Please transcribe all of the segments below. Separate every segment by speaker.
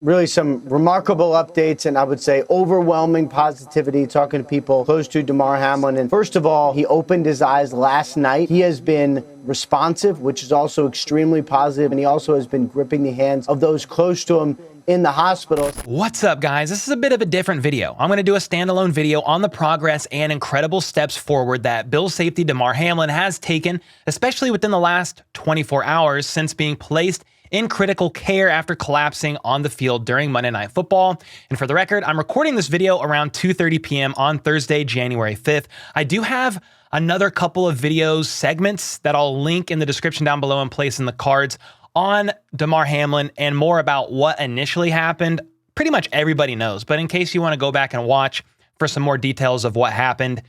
Speaker 1: Really some remarkable updates and I would say overwhelming positivity talking to people close to Damar Hamlin. And first of all, he opened his eyes last night. He has been responsive, which is also extremely positive, and he also has been gripping the hands of those close to him in the hospital.
Speaker 2: What's up, guys? This is a bit of a different video. I'm going to do a standalone video on the progress and incredible steps forward that Bills safety Damar Hamlin has taken, especially within the last 24 hours since being placed in critical care after collapsing on the field during Monday Night Football. And for the record, I'm recording this video around 2:30 p.m. on Thursday, January 5th. I do have another couple of videos, segments that I'll link in the description down below and place in the cards on Damar Hamlin and more about what initially happened. Pretty much everybody knows, but in case you want to go back and watch for some more details of what happened,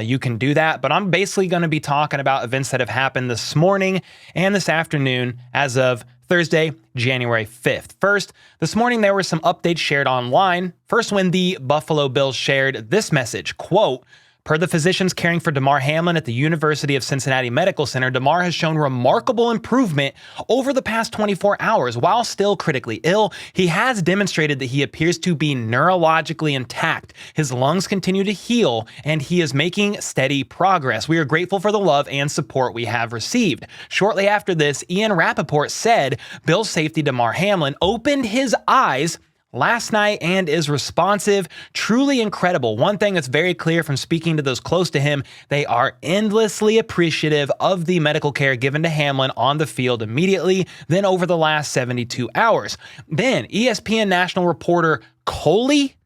Speaker 2: you can do that. But I'm basically going to be talking about events that have happened this morning and this afternoon as of Thursday, January 5th. First, this morning there were some updates shared online. First, when the Buffalo Bills shared this message, quote, "Per the physicians caring for Damar Hamlin at the University of Cincinnati Medical Center, Damar has shown remarkable improvement over the past 24 hours. While still critically ill, he has demonstrated that he appears to be neurologically intact. His lungs continue to heal, and he is making steady progress. We are grateful for the love and support we have received." Shortly after this, Ian Rappaport said Bills safety Damar Hamlin opened his eyes last night and is responsive. Truly incredible. One thing that's very clear from speaking to those close to him, they are endlessly appreciative of the medical care given to Hamlin on the field immediately, then over the last 72 hours. Then ESPN national reporter Coley,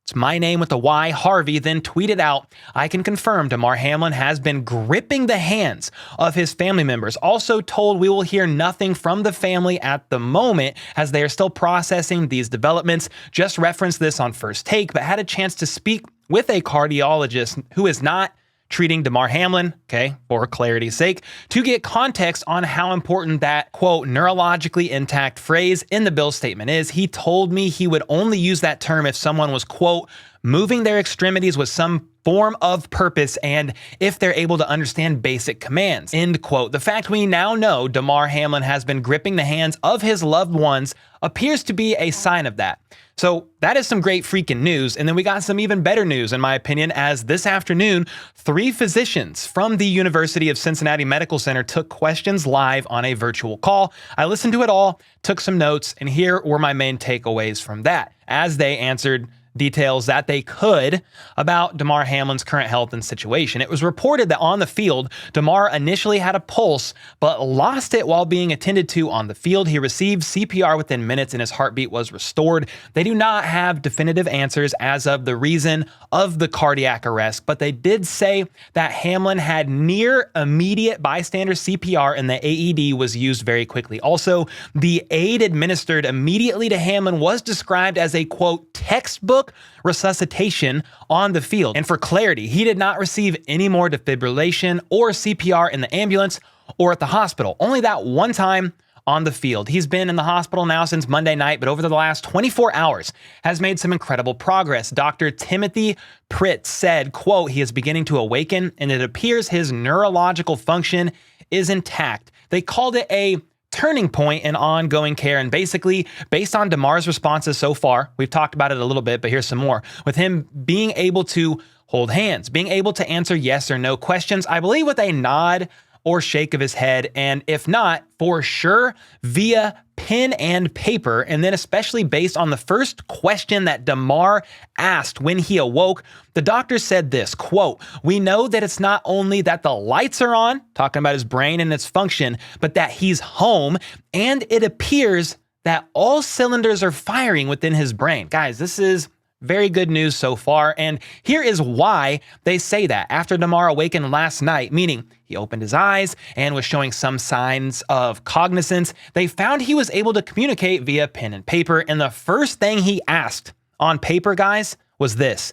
Speaker 2: it's my name with a Y, Harvey, then tweeted out, "I can confirm Damar Hamlin has been gripping the hands of his family members. Also told we will hear nothing from the family at the moment as they are still processing these developments." Just referenced this on First Take, but had a chance to speak with a cardiologist who is not treating Damar Hamlin, okay, for clarity's sake, to get context on how important that, quote, neurologically intact phrase in the Bills statement is. He told me he would only use that term if someone was, quote, moving their extremities with some form of purpose and if they're able to understand basic commands, end quote. The fact we now know Damar Hamlin has been gripping the hands of his loved ones appears to be a sign of that. So that is some great freaking news. And then we got some even better news, in my opinion, as this afternoon, 3 physicians from the University of Cincinnati Medical Center took questions live on a virtual call. I listened to it all, took some notes, and here were my main takeaways from that as they answered details that they could about Damar Hamlin's current health and situation. It was reported that on the field, Damar initially had a pulse, but lost it while being attended to on the field. He received CPR within minutes and his heartbeat was restored. They do not have definitive answers as of the reason of the cardiac arrest, but they did say that Hamlin had near immediate bystander CPR and the AED was used very quickly. Also, the aid administered immediately to Hamlin was described as a, quote, textbook resuscitation on the field. And for clarity, he did not receive any more defibrillation or CPR in the ambulance or at the hospital. Only that one time on the field. He's been in the hospital now since Monday night, but over the last 24 hours has made some incredible progress. Dr. Timothy Pritt said, quote, "He is beginning to awaken and it appears his neurological function is intact." They called it a turning point in ongoing care. And basically, based on Damar's responses so far, we've talked about it a little bit, but here's some more. With him being able to hold hands, being able to answer yes or no questions, I believe with a nod or shake of his head, and if not, for sure, via pen and paper, and then especially based on the first question that Damar asked when he awoke, the doctor said this, quote, "We know that it's not only that the lights are on," talking about his brain and its function, "but that he's home, and it appears that all cylinders are firing within his brain." Guys, this is very good news so far, and here is why they say that. After Damar awakened last night, meaning he opened his eyes and was showing some signs of cognizance, they found he was able to communicate via pen and paper, and the first thing he asked on paper, guys, was this: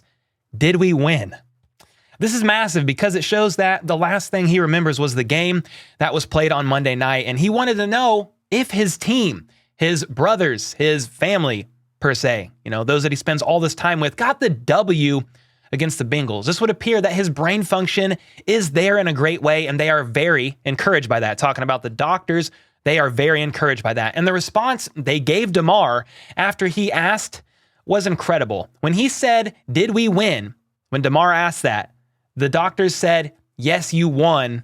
Speaker 2: did we win? This is massive because it shows that the last thing he remembers was the game that was played on Monday night, and he wanted to know if his team, his brothers, his family, per se, you know, those that he spends all this time with, got the W against the Bengals. This would appear that his brain function is there in a great way, and they are very encouraged by that. Talking about the doctors They are very encouraged by that. And the response they gave Damar after he asked was incredible. When he said, "Did we win?" When Damar asked that, the doctors said, "Yes, you won.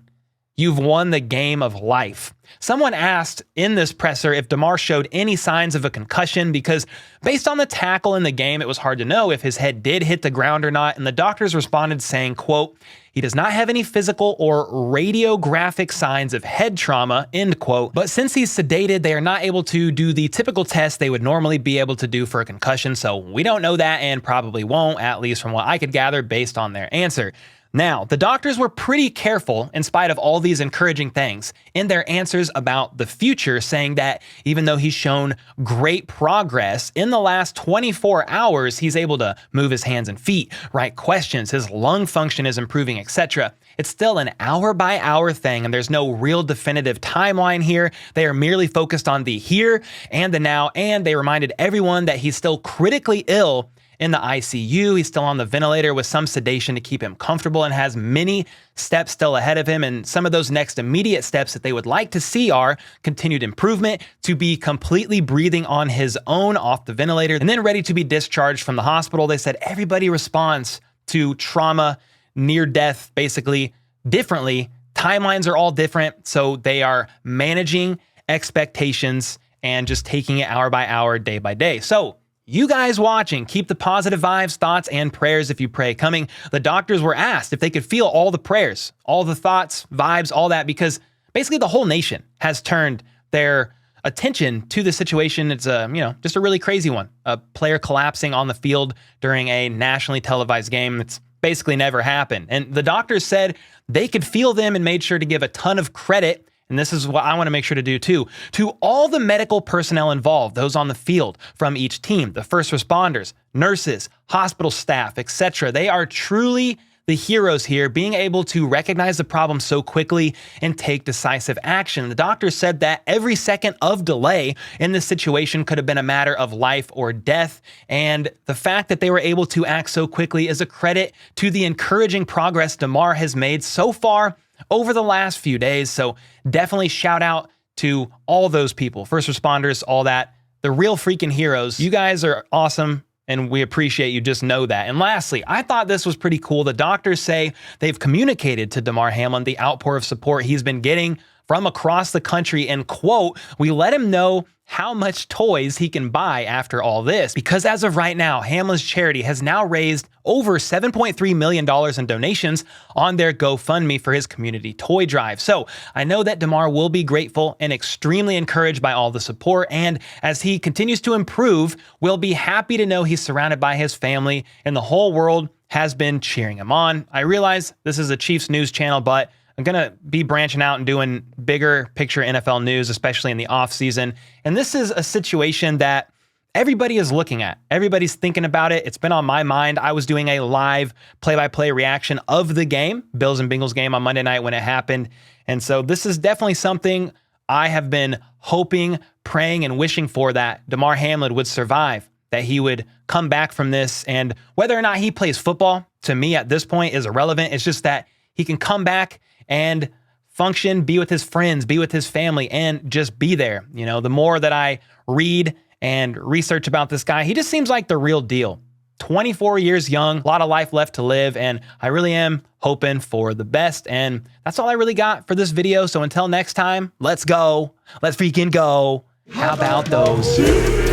Speaker 2: You've won the game of life." Someone asked in this presser if Damar showed any signs of a concussion because based on the tackle in the game, it was hard to know if his head did hit the ground or not. And the doctors responded saying, quote, "He does not have any physical or radiographic signs of head trauma," end quote. But since he's sedated, they are not able to do the typical test they would normally be able to do for a concussion. So we don't know that and probably won't, at least from what I could gather based on their answer. Now, the doctors were pretty careful in spite of all these encouraging things in their answers about the future, saying that even though he's shown great progress in the last 24 hours, he's able to move his hands and feet, write questions, his lung function is improving, etc. It's still an hour by hour thing, and there's no real definitive timeline here. They are merely focused on the here and the now, and they reminded everyone that he's still critically ill in the ICU. He's still on the ventilator with some sedation to keep him comfortable and has many steps still ahead of him. And some of those next immediate steps that they would like to see are continued improvement, to be completely breathing on his own off the ventilator, and then ready to be discharged from the hospital. They said everybody responds to trauma, near death, basically differently. Timelines are all different. So they are managing expectations and just taking it hour by hour, day by day. So you guys watching, keep the positive vibes, thoughts, and prayers if you pray coming. The doctors were asked if they could feel all the prayers, all the thoughts, vibes, all that, because basically the whole nation has turned their attention to the situation. It's just a really crazy one. A player collapsing on the field during a nationally televised game. It's basically never happened. And the doctors said they could feel them and made sure to give a ton of credit, and this is what I want to make sure to do too, to all the medical personnel involved, those on the field from each team, the first responders, nurses, hospital staff, etc. They are truly the heroes here, being able to recognize the problem so quickly and take decisive action. The doctor said that every second of delay in this situation could have been a matter of life or death, and the fact that they were able to act so quickly is a credit to the encouraging progress Damar has made so far over the last few days. So definitely shout out to all those people, first responders, all that, the real freaking heroes. You guys are awesome, and we appreciate you, just know that. And lastly, I thought this was pretty cool. The doctors say they've communicated to Damar Hamlin the outpour of support he's been getting from across the country, and quote, "We let him know how much toys he can buy after all this." Because as of right now, Hamlin's charity has now raised over $7.3 million in donations on their GoFundMe for his community toy drive. So I know that Damar will be grateful and extremely encouraged by all the support. And as he continues to improve, we'll be happy to know he's surrounded by his family and the whole world has been cheering him on. I realize this is a Chiefs news channel, but I'm going to be branching out and doing bigger picture NFL news, especially in the offseason. And this is a situation that everybody is looking at. Everybody's thinking about it. It's been on my mind. I was doing a live play-by-play reaction of the game, Bills and Bengals game on Monday night when it happened. And so this is definitely something I have been hoping, praying, and wishing for, that Damar Hamlin would survive, that he would come back from this. And whether or not he plays football, to me at this point, is irrelevant. It's just that he can come back and function, be with his friends, be with his family, and just be there. You know, the more that I read and research about this guy, he just seems like the real deal. 24 years young, a lot of life left to live, and I really am hoping for the best. And that's all I really got for this video. So until next time, let's go. Let's freaking go. How about those?